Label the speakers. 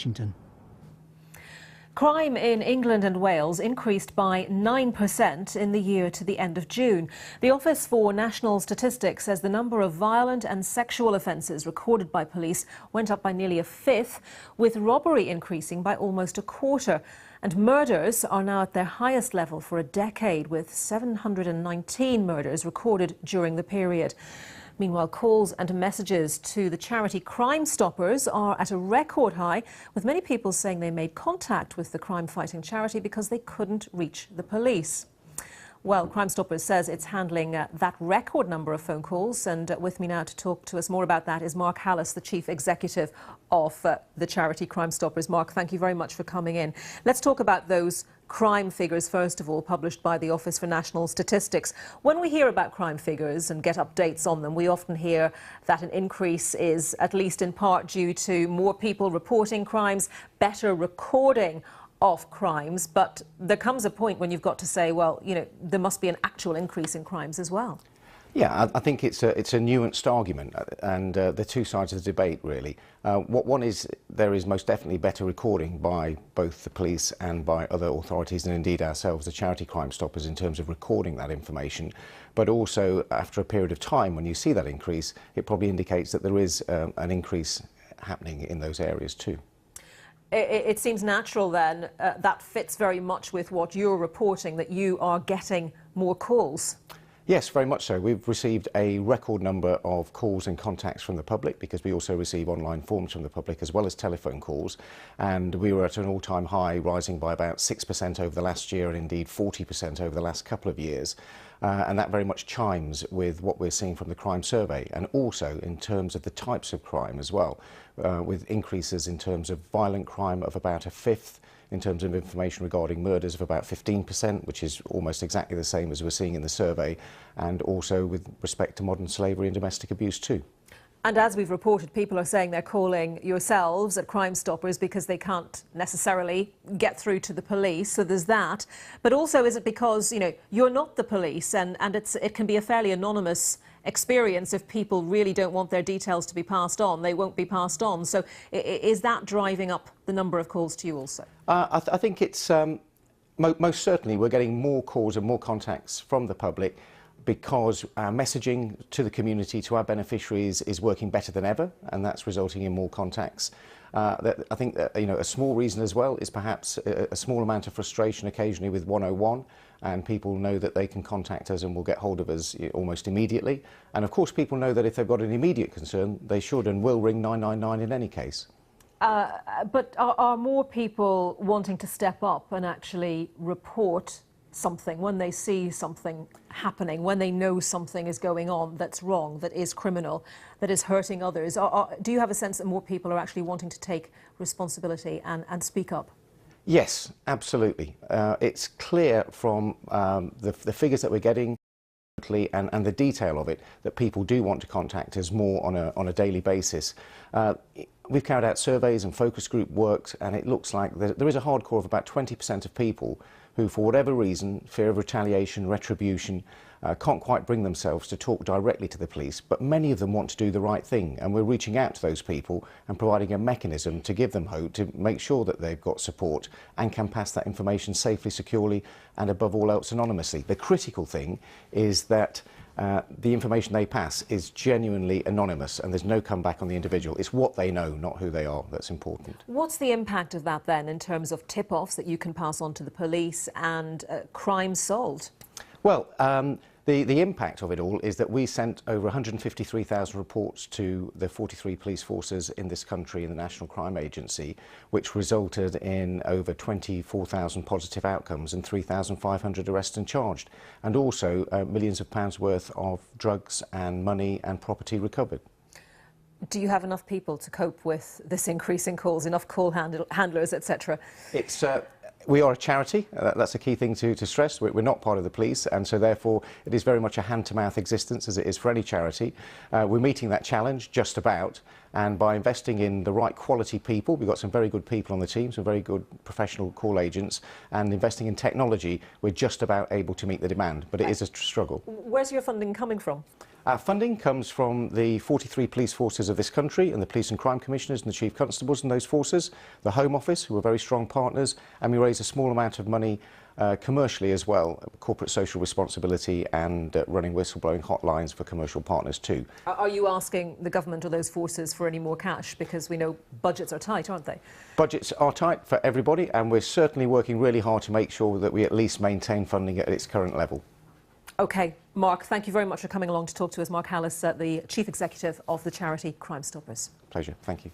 Speaker 1: Washington.
Speaker 2: Crime in England and Wales increased by 9% in the year to the end of June. The Office for National Statistics says the number of violent and sexual offences recorded by police went up by nearly a fifth, with robbery increasing by almost a quarter. And murders are now at their highest level for a decade, with 719 murders recorded during the period. Meanwhile, calls and messages to the charity Crimestoppers are at a record high, with many people saying they made contact with the crime-fighting charity because they couldn't reach the police. Well, Crimestoppers says it's handling that record number of phone calls, and with me now to talk to us more about that is Mark Hallas, the Chief Executive of the charity Crimestoppers. Mark, thank you very much for coming in. Let's talk about those crime figures, first of all, published by the Office for National Statistics. When we hear about crime figures and get updates on them, we often hear that an increase is at least in part due to more people reporting crimes, better recording of crimes, but there comes a point when you've got to say, well, you know, there must be an actual increase in crimes as well.
Speaker 3: Yeah, I think it's a nuanced argument, and the two sides of the debate, really. One is there is most definitely better recording by both the police and by other authorities, and indeed ourselves, the charity Crimestoppers, in terms of recording that information. But also, after a period of time, when you see that increase, it probably indicates that there is an increase happening in those areas too.
Speaker 2: It seems natural then, that fits very much with what you're reporting, that you are getting more calls.
Speaker 3: Yes, very much so. We've received a record number of calls and contacts from the public, because we also receive online forms from the public as well as telephone calls. And we were at an all-time high, rising by about 6% over the last year and indeed 40% over the last couple of years. And that very much chimes with what we're seeing from the crime survey, and also in terms of the types of crime as well, with increases in terms of violent crime of about a fifth, in terms of information regarding murders of about 15%, which is almost exactly the same as we're seeing in the survey, and also with respect to modern slavery and domestic abuse too.
Speaker 2: And as we've reported, people are saying they're calling yourselves at Crimestoppers because they can't necessarily get through to the police, so there's that. But also, is it because, you know, you're not the police, and it can be a fairly anonymous experience? If people really don't want their details to be passed on, they won't be passed on. So is that driving up the number of calls to you also?
Speaker 3: I think it's most certainly we're getting more calls and more contacts from the public, because our messaging to the community, to our beneficiaries, is working better than ever, and that's resulting in more contacts. I think that, you know, a small reason as well is perhaps a small amount of frustration occasionally with 101, and people know that they can contact us and will get hold of us almost immediately. And of course, people know that if they've got an immediate concern, they should and will ring 999 in any case.
Speaker 2: But are more people wanting to step up and actually report something when they see something happening, when they know something is going on that's wrong, that is criminal, that is hurting others? Do you have a sense that more people are actually wanting to take responsibility and speak up?
Speaker 3: Yes, absolutely. It's clear from the figures that we're getting and the detail of it that people do want to contact us more on a daily basis. We've carried out surveys and focus group work, and it looks like there is a hardcore of about 20% of people who, for whatever reason, fear of retaliation, retribution, can't quite bring themselves to talk directly to the police, but many of them want to do the right thing, and we're reaching out to those people and providing a mechanism to give them hope, to make sure that they've got support and can pass that information safely, securely, and above all else anonymously. The critical thing is that the information they pass is genuinely anonymous, and there's no comeback on the individual. It's what they know, not who they are, that's important. What's
Speaker 2: the impact of that then in terms of tip-offs that you can pass on to the police and crimes solved? Well,
Speaker 3: the impact of it all is that we sent over 153,000 reports to the 43 police forces in this country in the National Crime Agency, which resulted in over 24,000 positive outcomes and 3,500 arrests and charged, and also millions of pounds worth of drugs and money and property recovered.
Speaker 2: Do you have enough people to cope with this increase in calls, enough call handlers, etc.?
Speaker 3: We are a charity. That's a key thing to stress. We're not part of the police, and so therefore it is very much a hand-to-mouth existence, as it is for any charity. We're meeting that challenge just about, and by investing in the right quality people, we've got some very good people on the team, some very good professional call agents, and investing in technology, we're just about able to meet the demand, but it is a struggle.
Speaker 2: Where's your funding coming from?
Speaker 3: Our funding comes from the 43 police forces of this country and the police and crime commissioners and the chief constables in those forces, the Home Office, who are very strong partners, and we raise a small amount of money commercially as well, corporate social responsibility and running whistleblowing hotlines for commercial partners too.
Speaker 2: Are you asking the government or those forces for any more cash? Because we know budgets are tight, aren't they?
Speaker 3: Budgets are tight for everybody, and we're certainly working really hard to make sure that we at least maintain funding at its current level.
Speaker 2: OK, Mark, thank you very much for coming along to talk to us. Mark Hallas, the Chief Executive of the charity Crimestoppers.
Speaker 3: Pleasure, thank you.